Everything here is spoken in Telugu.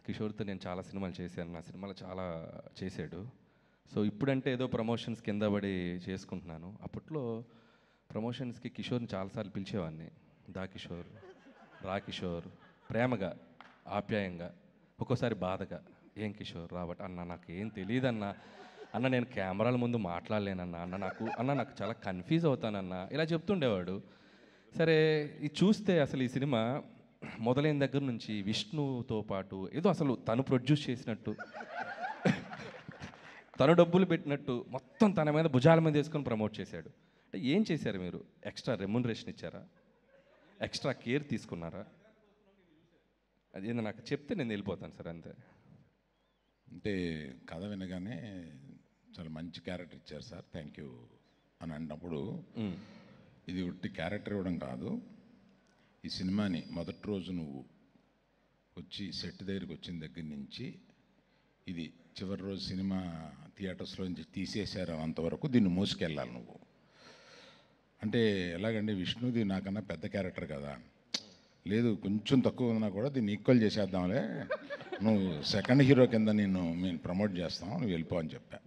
కిషోర్తో నేను చాలా సినిమాలు చేశాను. నా సినిమాలో చాలా చేశాడు. సో ఇప్పుడంటే ఏదో ప్రమోషన్స్ కింద పడి చేసుకుంటున్నాను. అప్పట్లో ప్రమోషన్స్కి కిషోర్ని చాలాసార్లు పిలిచేవాడిని. దా కిషోర్, రా కిషోర్, ప్రేమగా, ఆప్యాయంగా, ఒక్కోసారి బాధగా, ఏం కిషోర్ రాబట్ అన్న నాకు ఏం తెలియదన్నా, అన్న నేను కెమెరాల ముందు మాట్లాడలేనన్నా, అన్న నాకు చాలా కన్ఫ్యూజ్ అవుతానన్నా, ఇలా చెప్తుండేవాడు. సరే ఇది చూస్తే అసలు ఈ సినిమా మొదలైన దగ్గర నుంచి విష్ణుతో పాటు ఏదో అసలు తను ప్రొడ్యూస్ చేసినట్టు, తను డబ్బులు పెట్టినట్టు మొత్తం తన మీద భుజాల మీద వేసుకొని ప్రమోట్ చేశాడు. అంటే ఏం చేశారు మీరు? ఎక్స్ట్రా రెమ్యునరేషన్ ఇచ్చారా? ఎక్స్ట్రా కేర్ తీసుకున్నారా? అదేందో నాకు చెప్తే నేను వెళ్ళిపోతాను సార్, అంతే. అంటే కథ వినగానే చాలా మంచి క్యారెక్టర్ ఇచ్చారు సార్, థ్యాంక్ యూ అని అన్నప్పుడు ఇది ఉట్టి క్యారెక్టర్ ఇవ్వడం కాదు, ఈ సినిమాని మొదటి రోజు నువ్వు వచ్చి సెట్ దగ్గరికి వచ్చిన దగ్గర నుంచి ఇది చివరి రోజు సినిమా థియేటర్స్లో నుంచి తీసేశారు అంతవరకు దీన్ని మోసుకెళ్ళాలి నువ్వు. అంటే ఎలాగంటే విష్ణుది నాకన్నా పెద్ద క్యారెక్టర్ కదా, లేదు కొంచెం తక్కువ ఉన్నా కూడా దీన్ని ఈక్వల్ చేసేద్దాంలే, నువ్వు సెకండ్ హీరో కింద మేము ప్రమోట్ చేస్తాం, నువ్వు వెళ్ళిపో అని చెప్పా.